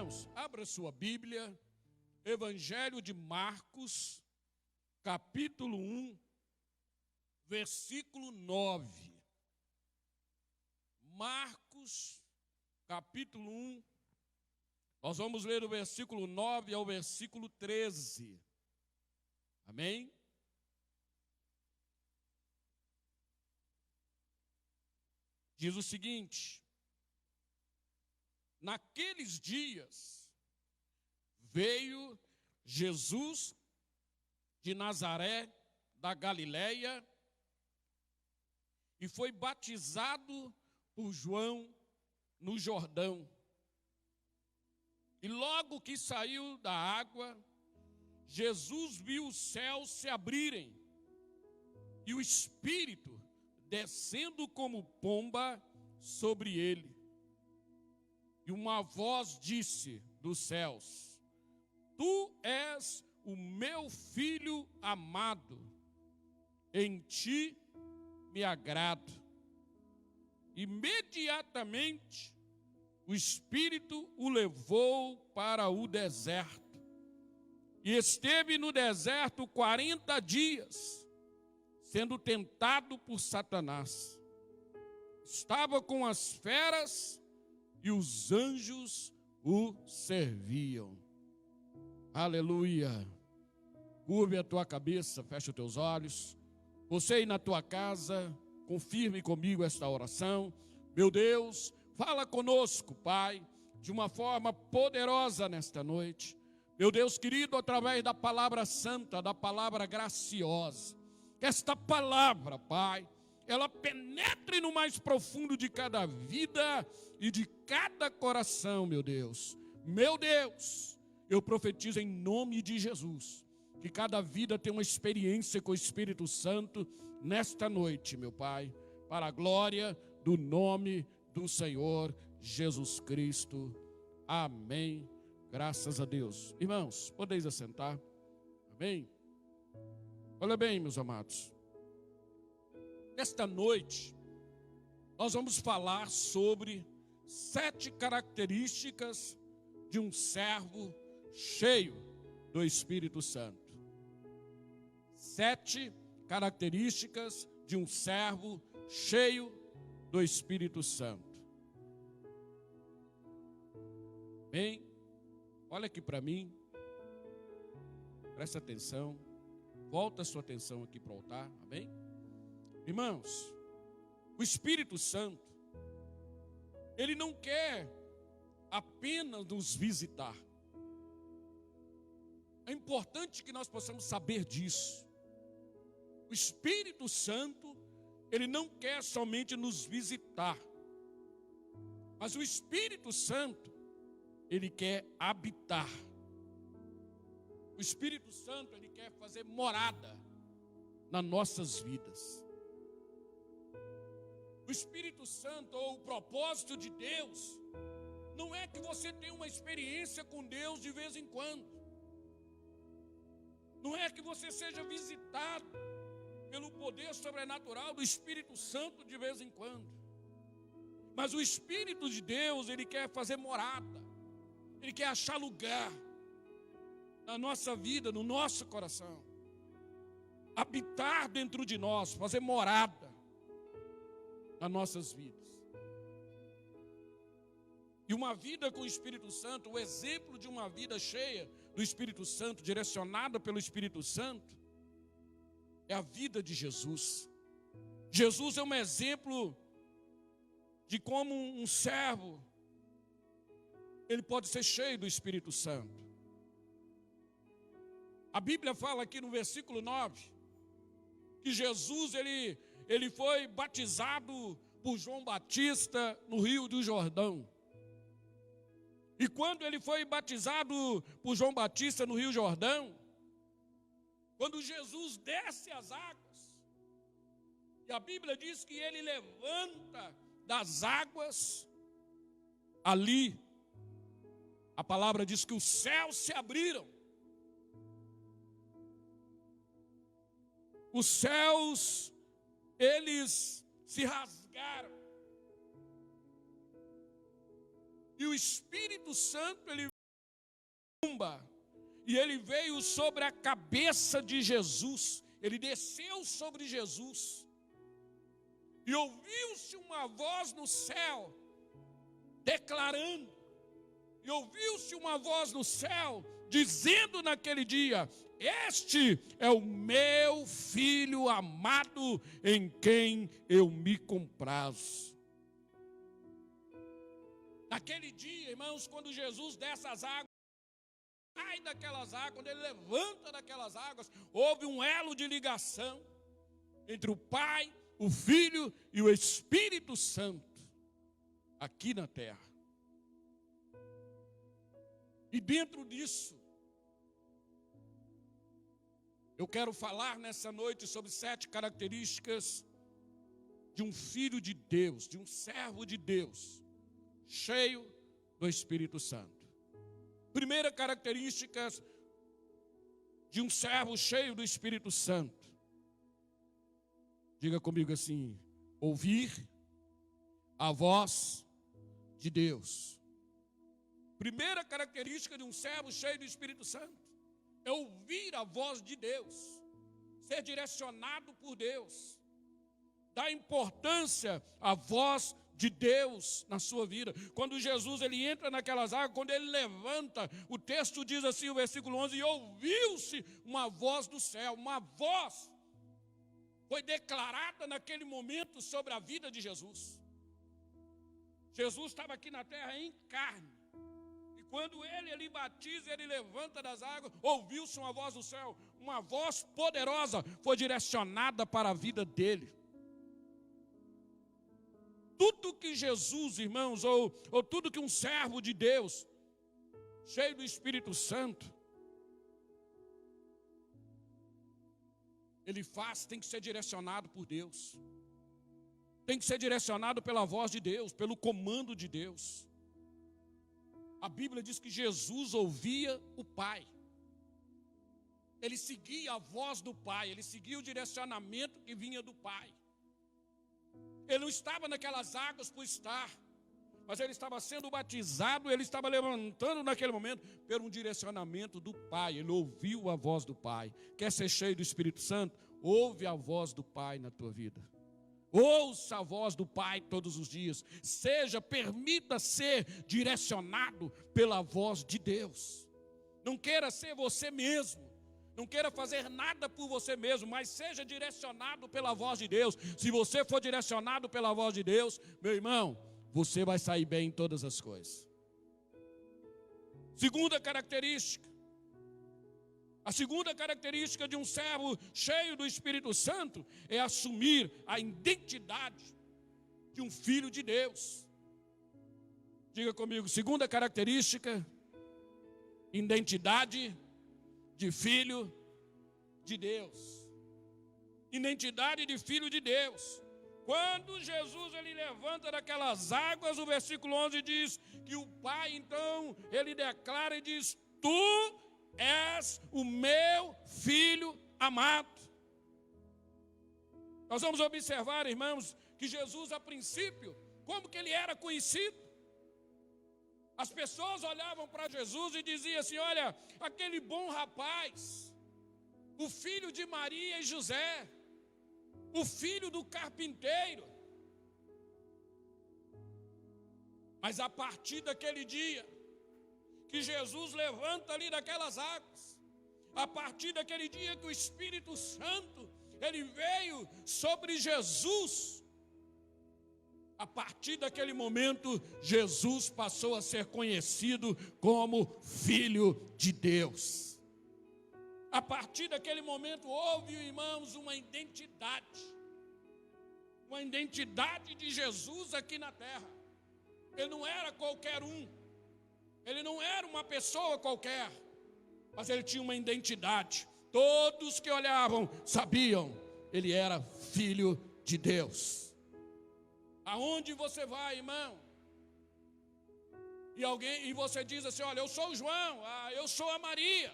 Irmãos, abra sua Bíblia, Evangelho de Marcos, capítulo 1, versículo 9. Marcos, capítulo 1, nós vamos ler o versículo 9 ao versículo 13. Amém? Diz o seguinte: naqueles dias veio Jesus de Nazaré, da Galileia, e foi batizado por João no Jordão. E logo que saiu da água, Jesus viu os céus se abrirem e o Espírito descendo como pomba sobre ele. E uma voz disse dos céus: Tu és o meu filho amado, em ti me agrado. Imediatamente o Espírito o levou para o deserto. E esteve no deserto 40 dias, sendo tentado por Satanás. Estava com as feras e os anjos o serviam. Aleluia. Curve a tua cabeça, fecha os teus olhos. Você aí na tua casa, confirme comigo esta oração. Meu Deus, fala conosco, Pai, de uma forma poderosa nesta noite. Meu Deus querido, através da palavra santa, da palavra graciosa. Que esta palavra, Pai, ela penetre no mais profundo de cada vida e de cada coração, meu Deus. Meu Deus, eu profetizo em nome de Jesus, que cada vida tenha uma experiência com o Espírito Santo nesta noite, meu Pai, para a glória do nome do Senhor Jesus Cristo. Amém. Graças a Deus. Irmãos, podeis assentar. Amém. Olha bem, meus amados. Nesta noite, nós vamos falar sobre 7 características de um servo cheio do Espírito Santo. 7 características de um servo cheio do Espírito Santo. Bem, olha aqui para mim, presta atenção, volta a sua atenção aqui para o altar, amém? Irmãos, o Espírito Santo, ele não quer apenas nos visitar. É importante que nós possamos saber disso. O Espírito Santo, ele não quer somente nos visitar, mas o Espírito Santo, ele quer habitar. O Espírito Santo, ele quer fazer morada nas nossas vidas. O Espírito Santo, ou o propósito de Deus, não é que você tenha uma experiência com Deus de vez em quando. Não é que você seja visitado pelo poder sobrenatural do Espírito Santo de vez em quando. Mas o Espírito de Deus, ele quer fazer morada. Ele quer achar lugar na nossa vida, no nosso coração. Habitar dentro de nós, fazer morada nas nossas vidas. E uma vida com o Espírito Santo, o exemplo de uma vida cheia do Espírito Santo, direcionada pelo Espírito Santo, é a vida de Jesus. Jesus é um exemplo de como um servo, ele pode ser cheio do Espírito Santo. A Bíblia fala aqui no versículo 9, que Jesus, ele foi batizado por João Batista no Rio do Jordão. E quando ele foi batizado por João Batista no Rio Jordão, quando Jesus desce as águas, e a Bíblia diz que ele levanta das águas, ali, a palavra diz que os céus se abriram. Os céus, eles se rasgaram. E o Espírito Santo, ele e ele veio sobre a cabeça de Jesus. Ele desceu sobre Jesus. E ouviu-se uma voz no céu, declarando. E ouviu-se uma voz no céu, dizendo naquele dia: este é o meu filho amado, em quem eu me comprazo. Naquele dia, irmãos, quando Jesus desce as águas, sai daquelas águas, quando ele levanta daquelas águas, houve um elo de ligação entre o Pai, o Filho e o Espírito Santo, aqui na terra. E dentro disso, eu quero falar nessa noite sobre 7 características de um filho de Deus, de um servo de Deus, cheio do Espírito Santo. Primeira característica de um servo cheio do Espírito Santo. Diga comigo assim: ouvir a voz de Deus. Primeira característica de um servo cheio do Espírito Santo é ouvir a voz de Deus, ser direcionado por Deus, dar importância à voz de Deus na sua vida. Quando Jesus ele entra naquelas águas, quando ele levanta, o texto diz assim, o versículo 11: e ouviu-se uma voz do céu. Uma voz foi declarada naquele momento sobre a vida de Jesus. Jesus estava aqui na terra em carne. E quando ele batiza, ele levanta das águas, ouviu-se uma voz do céu. Uma voz poderosa foi direcionada para a vida dele. Tudo que Jesus, irmãos, ou tudo que um servo de Deus, cheio do Espírito Santo, ele faz, tem que ser direcionado por Deus. Tem que ser direcionado pela voz de Deus, pelo comando de Deus. A Bíblia diz que Jesus ouvia o Pai. Ele seguia a voz do Pai, ele seguia o direcionamento que vinha do Pai. Ele não estava naquelas águas por estar, mas ele estava sendo batizado, ele estava levantando naquele momento por um direcionamento do Pai. Ele ouviu a voz do Pai. Quer ser cheio do Espírito Santo? Ouve a voz do Pai na tua vida. Ouça a voz do Pai todos os dias. Permita ser direcionado pela voz de Deus. Não queira ser você mesmo. Não queira fazer nada por você mesmo, mas seja direcionado pela voz de Deus. Se você for direcionado pela voz de Deus, meu irmão, você vai sair bem em todas as coisas. Segunda característica. A segunda característica de um servo cheio do Espírito Santo é assumir a identidade de um filho de Deus. Diga comigo, segunda característica, identidade de filho de Deus. Identidade de filho de Deus. Quando Jesus ele levanta daquelas águas, o versículo 11 diz que o Pai então, ele declara e diz: tu és o meu filho amado. Nós vamos observar, irmãos, que Jesus a princípio, como que ele era conhecido? As pessoas olhavam para Jesus e diziam assim: olha, aquele bom rapaz, o filho de Maria e José, o filho do carpinteiro. Mas a partir daquele dia que Jesus levanta ali daquelas águas, a partir daquele dia que o Espírito Santo ele veio sobre Jesus, a partir daquele momento Jesus passou a ser conhecido como Filho de Deus. A partir daquele momento houve, irmãos, uma identidade de Jesus aqui na terra. Ele não era qualquer um, ele não era uma pessoa qualquer, mas ele tinha uma identidade. Todos que olhavam sabiam, ele era Filho de Deus. Aonde você vai, irmão? E você diz assim: olha, eu sou o João, eu sou a Maria.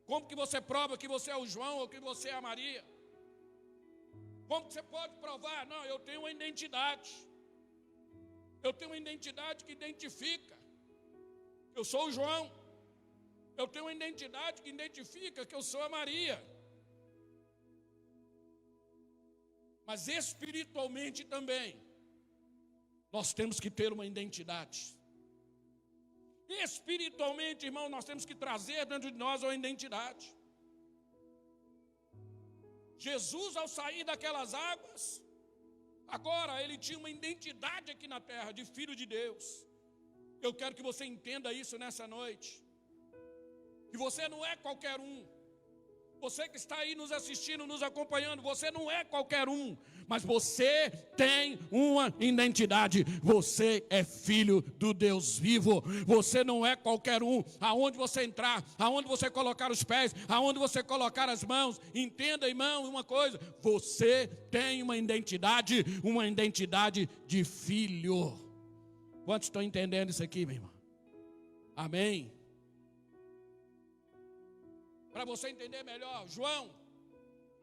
Como que você prova que você é o João ou que você é a Maria? Como que você pode provar? Não, eu tenho uma identidade. Eu tenho uma identidade que identifica. Eu sou o João. Eu tenho uma identidade que identifica que eu sou a Maria. Mas espiritualmente também, nós temos que ter uma identidade. Espiritualmente, irmão, nós temos que trazer dentro de nós uma identidade. Jesus, ao sair daquelas águas, agora ele tinha uma identidade aqui na terra, de filho de Deus. Eu quero que você entenda isso nessa noite. Que você não é qualquer um. Você que está aí nos assistindo, nos acompanhando, você não é qualquer um, mas você tem uma identidade. Você é filho do Deus vivo. Você não é qualquer um. Aonde você entrar, aonde você colocar os pés, aonde você colocar as mãos, entenda, irmão, uma coisa: você tem uma identidade de filho. Quantos estão entendendo isso aqui, meu irmão? Amém? Para você entender melhor, João,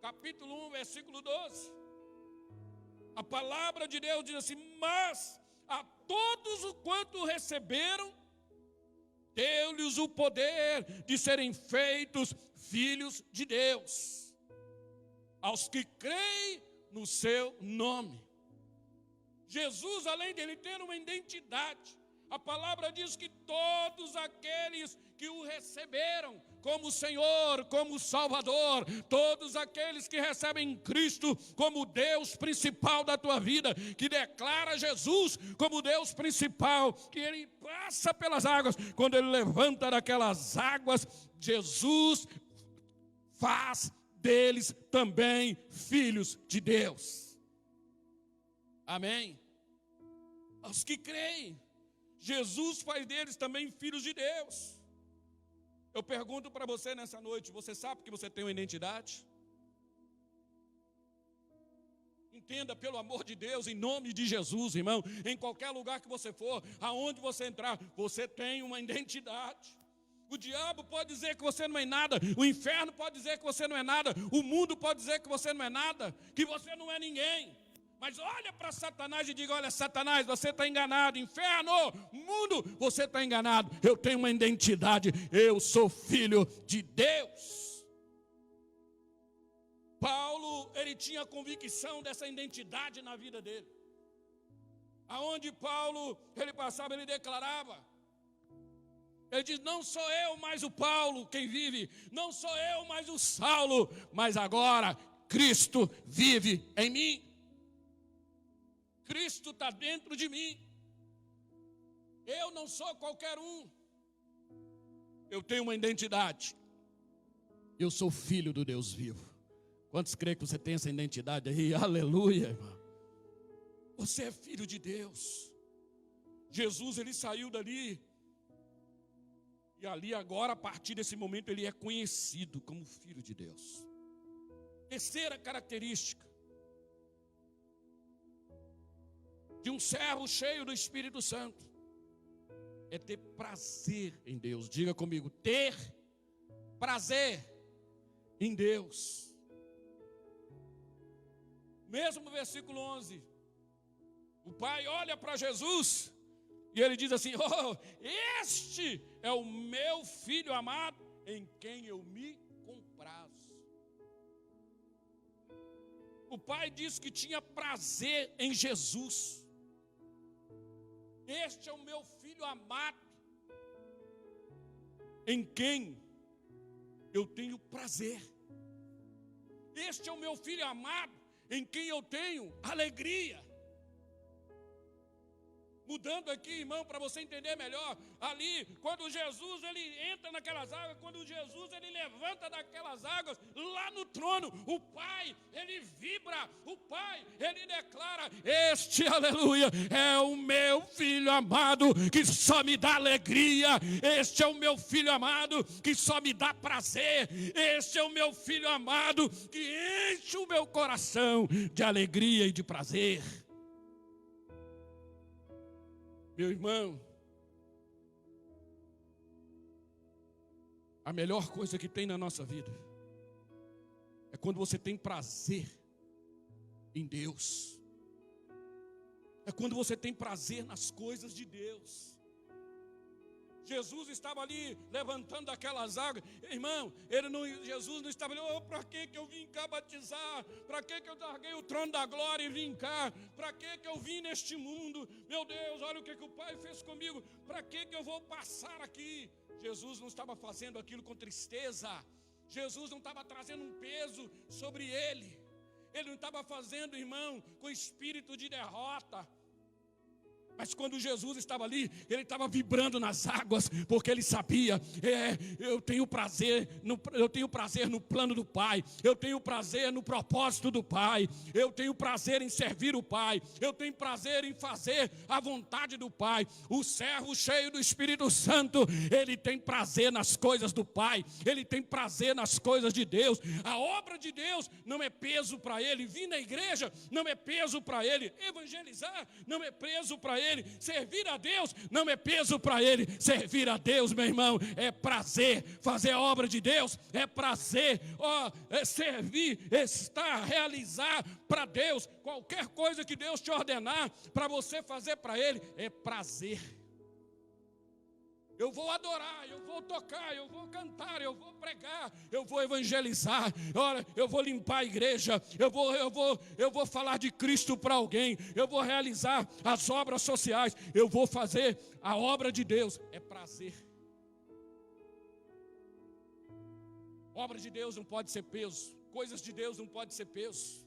capítulo 1, versículo 12. A palavra de Deus diz assim: mas a todos o quanto receberam, deu-lhes o poder de serem feitos filhos de Deus, aos que creem no seu nome. Jesus, além de ele ter uma identidade, a palavra diz que todos aqueles que o receberam como Senhor, como Salvador, todos aqueles que recebem Cristo como Deus principal da tua vida, que declara Jesus como Deus principal, que ele passa pelas águas, quando ele levanta daquelas águas, Jesus faz deles também filhos de Deus. Amém? Aos que creem, Jesus faz deles também filhos de Deus. Eu pergunto para você nessa noite: você sabe que você tem uma identidade? Entenda, pelo amor de Deus, em nome de Jesus, irmão, em qualquer lugar que você for, aonde você entrar, você tem uma identidade. O diabo pode dizer que você não é nada, o inferno pode dizer que você não é nada, o mundo pode dizer que você não é nada, que você não é ninguém. Mas olha para Satanás e diga: olha, Satanás, você está enganado. Inferno, mundo, você está enganado. Eu tenho uma identidade, eu sou filho de Deus. Paulo, ele tinha convicção dessa identidade na vida dele. Aonde Paulo, ele passava, ele declarava. Ele diz: não sou eu mais o Paulo quem vive, não sou eu mais o Saulo, mas agora Cristo vive em mim. Cristo está dentro de mim. Eu não sou qualquer um. Eu tenho uma identidade. Eu sou filho do Deus vivo. Quantos creem que você tem essa identidade aí? Aleluia, irmão. Você é filho de Deus. Jesus, ele saiu dali. E ali agora, a partir desse momento, ele é conhecido como filho de Deus. Terceira característica de um servo cheio do Espírito Santo é ter prazer em Deus. Diga comigo: ter prazer em Deus. Mesmo versículo 11, o pai olha para Jesus e ele diz assim: oh, este é o meu filho amado, em quem eu me comprazo. O pai disse que tinha prazer em Jesus. Este é o meu filho amado, em quem eu tenho prazer. Este é o meu filho amado, em quem eu tenho alegria. Mudando aqui, irmão, para você entender melhor, ali, quando Jesus, ele entra naquelas águas, quando Jesus, ele levanta daquelas águas, lá no trono, o Pai, ele vibra, o Pai, ele declara: este, aleluia, é o meu filho amado, que só me dá alegria, este é o meu filho amado, que só me dá prazer, este é o meu filho amado, que enche o meu coração de alegria e de prazer. Meu irmão, a melhor coisa que tem na nossa vida é quando você tem prazer em Deus. É quando você tem prazer nas coisas de Deus. Jesus estava ali levantando aquelas águas. Irmão, Jesus não estava ali, para que eu vim cá batizar? Para que eu larguei o trono da glória e vim cá? Para que eu vim neste mundo? Meu Deus, olha o que o Pai fez comigo. Para que eu vou passar aqui? Jesus não estava fazendo aquilo com tristeza. Jesus não estava trazendo um peso sobre ele. Ele não estava fazendo, irmão, com espírito de derrota. Mas quando Jesus estava ali, ele estava vibrando nas águas, porque ele sabia, eu tenho prazer no plano do Pai, eu tenho prazer no propósito do Pai, eu tenho prazer em servir o Pai, eu tenho prazer em fazer a vontade do Pai. O servo cheio do Espírito Santo, ele tem prazer nas coisas do Pai, ele tem prazer nas coisas de Deus. A obra de Deus não é peso para ele, vir na igreja não é peso para ele, evangelizar não é peso para ele, servir a Deus não é peso para ele. Servir a Deus, meu irmão, é prazer. Fazer a obra de Deus é prazer. Servir, estar, realizar para Deus. Qualquer coisa que Deus te ordenar para você fazer para ele, é prazer. Eu vou adorar, eu vou tocar, eu vou cantar, eu vou pregar, eu vou evangelizar, olha, eu vou limpar a igreja, eu vou falar de Cristo para alguém, eu vou realizar as obras sociais, eu vou fazer a obra de Deus. É prazer. Obra de Deus não pode ser peso, coisas de Deus não pode ser peso.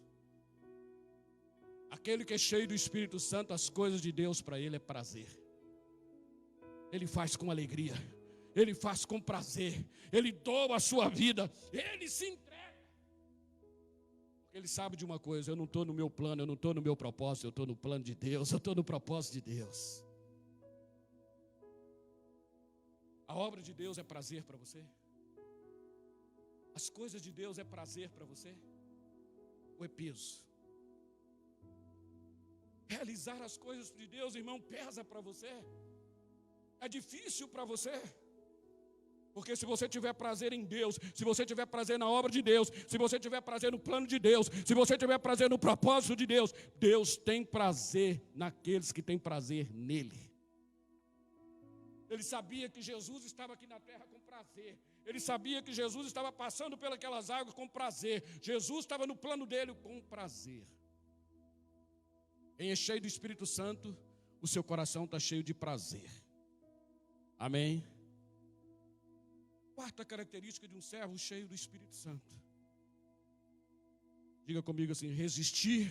Aquele que é cheio do Espírito Santo, as coisas de Deus para ele é prazer. Ele faz com alegria, ele faz com prazer, ele doa a sua vida, ele se entrega. Porque ele sabe de uma coisa: eu não estou no meu plano, eu não estou no meu propósito, eu estou no plano de Deus, eu estou no propósito de Deus. A obra de Deus é prazer para você? As coisas de Deus é prazer para você? Ou é peso? Realizar as coisas de Deus, irmão, pesa para você? É difícil para você? Porque se você tiver prazer em Deus, se você tiver prazer na obra de Deus, se você tiver prazer no plano de Deus, se você tiver prazer no propósito de Deus, Deus tem prazer naqueles que têm prazer nele. Ele sabia que Jesus estava aqui na terra com prazer. Ele sabia que Jesus estava passando pelas águas com prazer. Jesus estava no plano dele com prazer. Quem é cheio do Espírito Santo, o seu coração está cheio de prazer. Amém? Quarta característica de um servo cheio do Espírito Santo. Diga comigo assim: resistir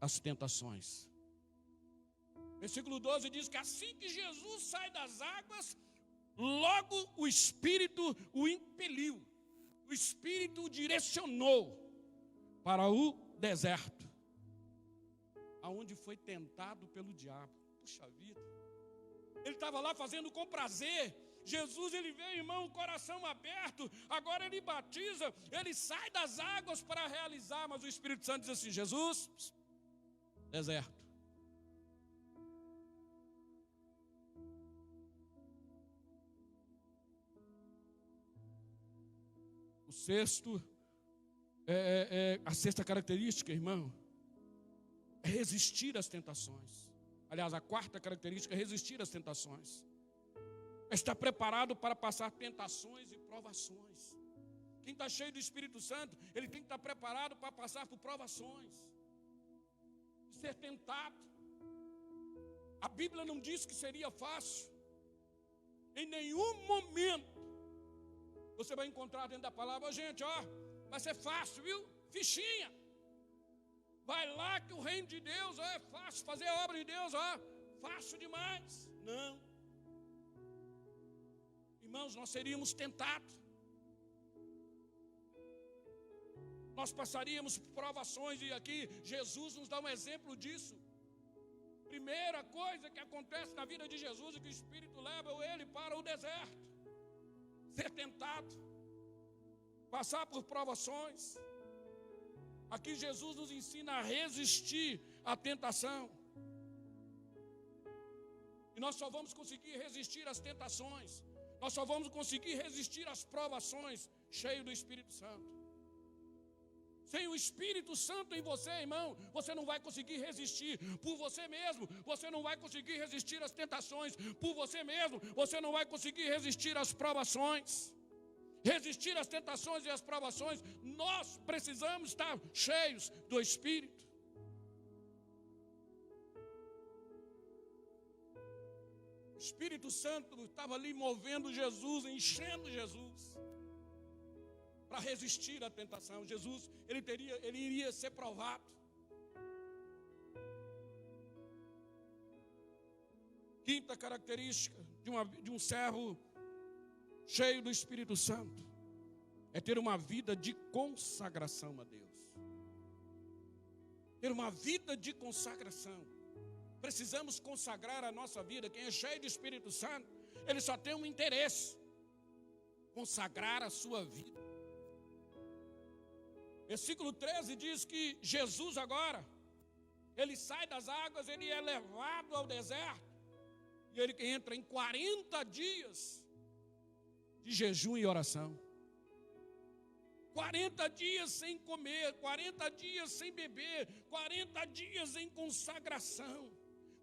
às tentações. Versículo 12 diz que assim que Jesus sai das águas, logo o Espírito o impeliu. O Espírito o direcionou para o deserto, aonde foi tentado pelo diabo. Puxa vida. Ele estava lá fazendo com prazer. Jesus, ele veio, irmão, coração aberto. Agora ele batiza, ele sai das águas para realizar. Mas o Espírito Santo diz assim: Jesus, deserto. A sexta característica, irmão, é resistir às tentações. Aliás, a quarta característica é resistir às tentações. Estar preparado para passar tentações e provações. Quem está cheio do Espírito Santo, ele tem que estar preparado para passar por provações, ser tentado. A Bíblia não diz que seria fácil. Em nenhum momento você vai encontrar dentro da palavra: gente, vai ser fácil, viu? Fichinha. Vai lá que o reino de Deus é fácil, fazer a obra de Deus, fácil demais. Não. Irmãos, nós seríamos tentados. Nós passaríamos por provações, e aqui Jesus nos dá um exemplo disso. Primeira coisa que acontece na vida de Jesus é que o Espírito leva ele para o deserto. Ser tentado, passar por provações. Aqui Jesus nos ensina a resistir à tentação. E nós só vamos conseguir resistir às tentações, nós só vamos conseguir resistir às provações cheio do Espírito Santo. Sem o Espírito Santo em você, irmão, você não vai conseguir resistir por você mesmo. Você não vai conseguir resistir às tentações por você mesmo. Você não vai conseguir resistir às provações. Resistir às tentações e às provações. Nós precisamos estar cheios do Espírito. O Espírito Santo estava ali movendo Jesus, enchendo Jesus, para resistir à tentação. Jesus, ele iria ser provado. Quinta característica de um servo cheio do Espírito Santo é ter uma vida de consagração a Deus. Ter uma vida de consagração. Precisamos consagrar a nossa vida. Quem é cheio do Espírito Santo, ele só tem um interesse: consagrar a sua vida. Versículo 13 diz que Jesus agora, ele sai das águas, ele é levado ao deserto, e ele entra em 40 dias de jejum e oração. 40 dias sem comer, 40 dias sem beber, 40 dias em consagração,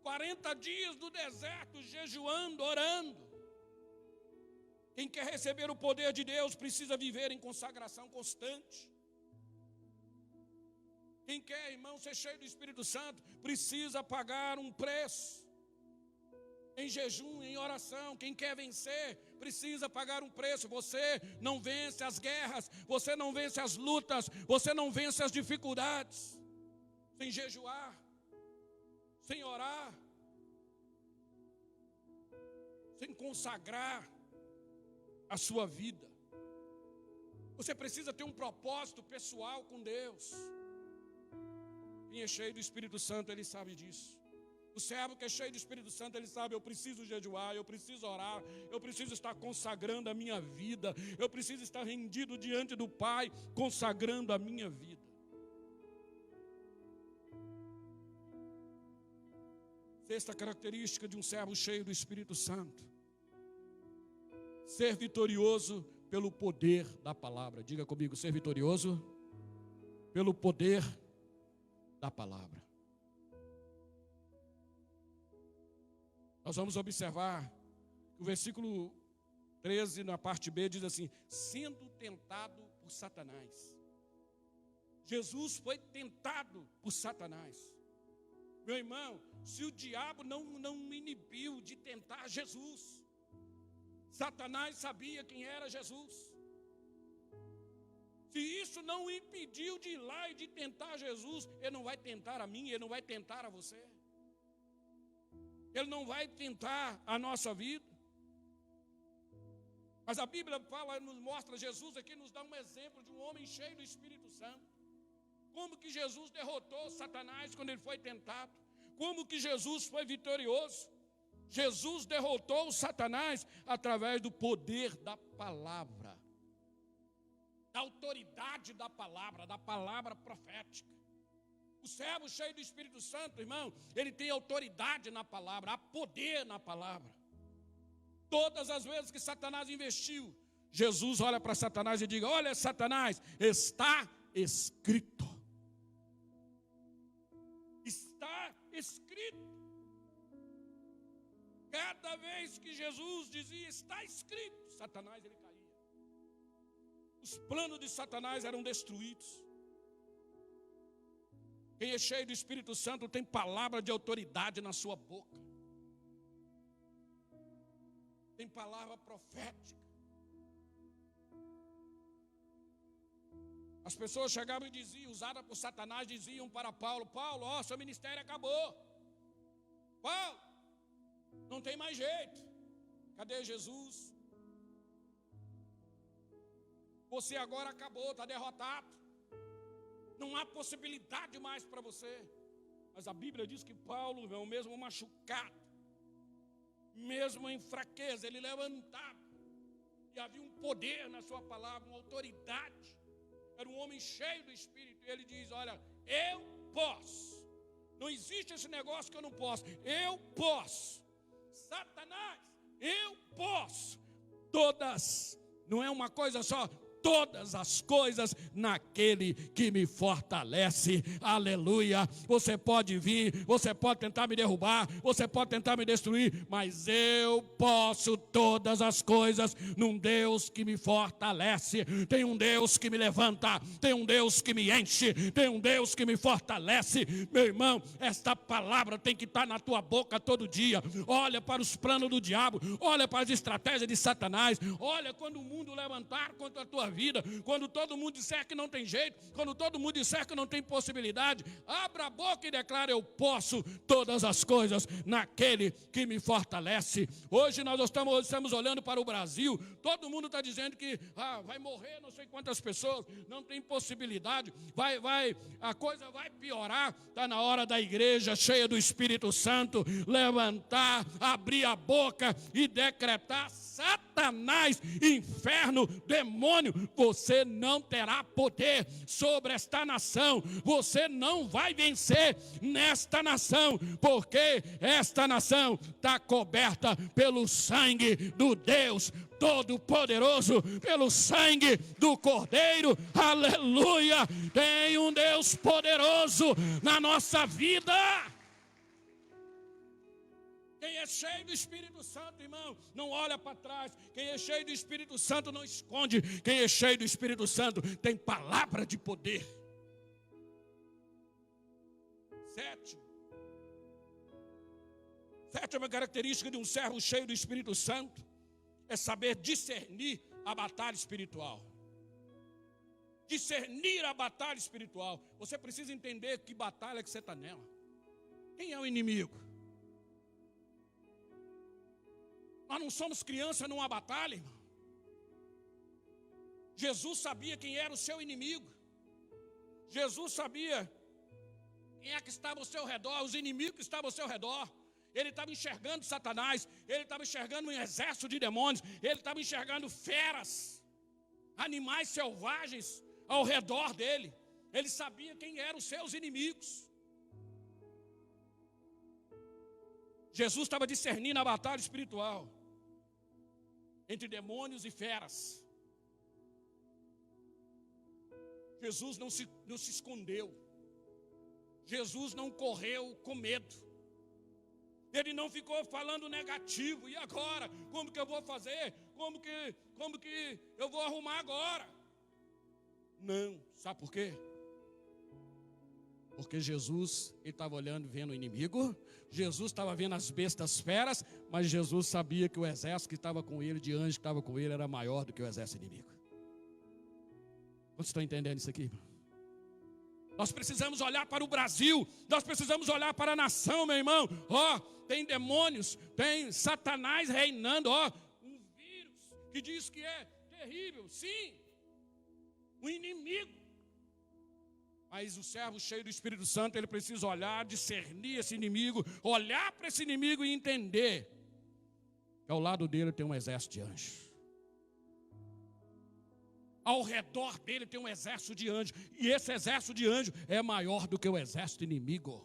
40 dias no deserto, jejuando, orando. Quem quer receber o poder de Deus precisa viver em consagração constante. Quem quer, irmão, ser cheio do Espírito Santo, precisa pagar um preço. Em jejum, em oração. Quem quer vencer, precisa pagar um preço. Você não vence as guerras, você não vence as lutas, você não vence as dificuldades sem jejuar, sem orar, sem consagrar a sua vida. Você precisa ter um propósito pessoal com Deus. Quem é cheio do Espírito Santo, ele sabe disso. O servo que é cheio do Espírito Santo, ele sabe: eu preciso jejuar, eu preciso orar, eu preciso estar consagrando a minha vida, eu preciso estar rendido diante do Pai, consagrando a minha vida. Sexta característica de um servo cheio do Espírito Santo: ser vitorioso pelo poder da palavra. Diga comigo: ser vitorioso pelo poder da palavra. Nós vamos observar que o versículo 13, na parte B, diz assim: sendo tentado por Satanás. Jesus foi tentado por Satanás. Meu irmão, se o diabo não inibiu de tentar Jesus, Satanás sabia quem era Jesus. Se isso não impediu de ir lá e de tentar Jesus, ele não vai tentar a mim, ele não vai tentar a você. Ele não vai tentar a nossa vida. Mas a Bíblia fala, nos mostra, Jesus aqui nos dá um exemplo de um homem cheio do Espírito Santo. Como que Jesus derrotou Satanás quando ele foi tentado? Como que Jesus foi vitorioso? Jesus derrotou Satanás através do poder da palavra, da autoridade da palavra profética. O servo cheio do Espírito Santo, irmão, ele tem autoridade na palavra, há poder na palavra. Todas as vezes que Satanás investiu, Jesus olha para Satanás e diz: olha, Satanás, está escrito. Está escrito. Cada vez que Jesus dizia está escrito, Satanás ele caía. Os planos de Satanás eram destruídos. Quem é cheio do Espírito Santo tem palavra de autoridade na sua boca. Tem palavra profética. As pessoas chegavam e diziam, usadas por Satanás, diziam para Paulo: Paulo, ó, seu ministério acabou. Paulo, não tem mais jeito. Cadê Jesus? Você agora acabou, está derrotado. Não há possibilidade mais para você. Mas a Bíblia diz que Paulo, mesmo machucado, mesmo em fraqueza, ele levantava. E havia um poder na sua palavra, uma autoridade. Era um homem cheio do Espírito. E ele diz: olha, eu posso. Não existe esse negócio que eu não posso. Eu posso. Satanás, eu posso. Todas, não é uma coisa só. todas as coisas naquele que me fortalece. Aleluia. Você pode vir, você pode tentar me derrubar, você pode tentar me destruir, mas eu posso todas as coisas num Deus que me fortalece. Tem um Deus que me levanta, tem um Deus que me enche, tem um Deus que me fortalece. Meu irmão, esta palavra tem que estar na tua boca todo dia. Olha para os planos do diabo, olha para as estratégias de Satanás, olha quando o mundo levantar contra a tua vida, quando todo mundo disser que não tem jeito, quando todo mundo disser que não tem possibilidade, abra a boca e declara: eu posso todas as coisas naquele que me fortalece. Hoje nós estamos olhando para o Brasil, todo mundo está dizendo que vai morrer não sei quantas pessoas, não tem possibilidade, a coisa vai piorar. Está na hora da igreja cheia do Espírito Santo levantar, abrir a boca e decretar: Satanás, inferno, demônio, você não terá poder sobre esta nação, você não vai vencer nesta nação, porque esta nação está coberta pelo sangue do Deus Todo-Poderoso, pelo sangue do Cordeiro. Aleluia! Tem um Deus poderoso na nossa vida. Quem é cheio do Espírito Santo, irmão, não olha para trás. Quem é cheio do Espírito Santo não esconde. Quem é cheio do Espírito Santo tem palavra de poder. Sétima característica de um servo cheio do Espírito Santo é saber discernir a batalha espiritual. Discernir a batalha espiritual. Você precisa entender que batalha que você está nela. Quem é o inimigo? Nós não somos criança numa batalha, irmão. Jesus sabia quem era o seu inimigo. Jesus sabia quem é que estava ao seu redor, os inimigos que estavam ao seu redor. Ele estava enxergando Satanás, ele estava enxergando um exército de demônios, ele estava enxergando feras, animais selvagens ao redor dele. Ele sabia quem eram os seus inimigos. Jesus estava discernindo a batalha espiritual entre demônios e feras. Jesus não se escondeu. Jesus não correu com medo. Ele não ficou falando negativo. E agora? Como que eu vou fazer? Como que eu vou arrumar agora? Não. Sabe por quê? Porque Jesus, ele estava olhando, vendo o inimigo. Jesus estava vendo as bestas feras. Mas Jesus sabia que o exército que estava com ele, de anjo que estava com ele, era maior do que o exército inimigo. Vocês estão entendendo isso aqui? Nós precisamos olhar para o Brasil. Nós precisamos olhar para a nação, meu irmão. Tem demônios, tem Satanás reinando. Um vírus que diz que é terrível. Sim, o inimigo. Mas o servo cheio do Espírito Santo, ele precisa olhar, discernir esse inimigo, olhar para esse inimigo e entender que ao lado dele tem um exército de anjos. Ao redor dele tem um exército de anjos. E esse exército de anjos é maior do que o exército inimigo.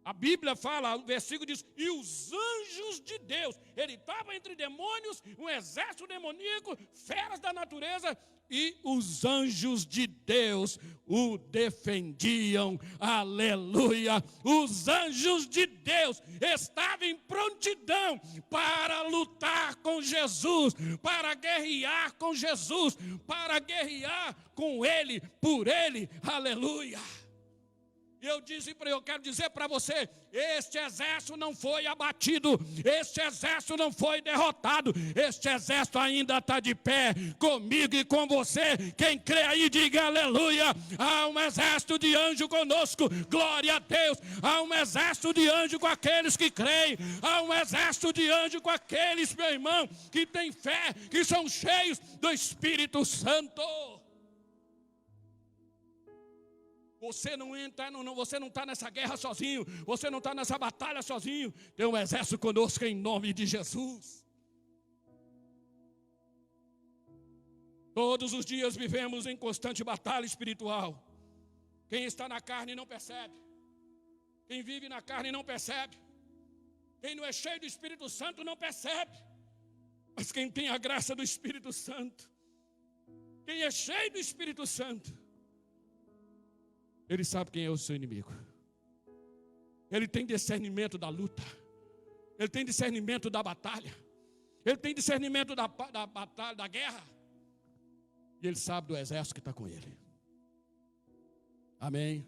A Bíblia fala, o versículo diz: e os anjos de Deus. Ele estava entre demônios, um exército demoníaco, feras da natureza. E os anjos de Deus o defendiam. Aleluia! Os anjos de Deus estavam em prontidão para lutar com Jesus, para guerrear com Jesus, para guerrear com Ele, por Ele. Aleluia! Eu quero dizer para você: este exército não foi abatido, este exército não foi derrotado, este exército ainda está de pé, comigo e com você. Quem crê aí, diga aleluia. Há um exército de anjo conosco, glória a Deus. Há um exército de anjo com aqueles que creem, há um exército de anjo com aqueles, meu irmão, que têm fé, que são cheios do Espírito Santo. Você não está nessa guerra sozinho. Você não está nessa batalha sozinho. Tem um exército conosco em nome de Jesus. Todos os dias vivemos em constante batalha espiritual. Quem está na carne não percebe. Quem vive na carne não percebe. Quem não é cheio do Espírito Santo não percebe. Mas quem tem a graça do Espírito Santo quem é cheio do Espírito Santo, ele sabe quem é o seu inimigo. Ele tem discernimento da luta. Ele tem discernimento da batalha. Ele tem discernimento da batalha, da guerra. E ele sabe do exército que está com ele. Amém.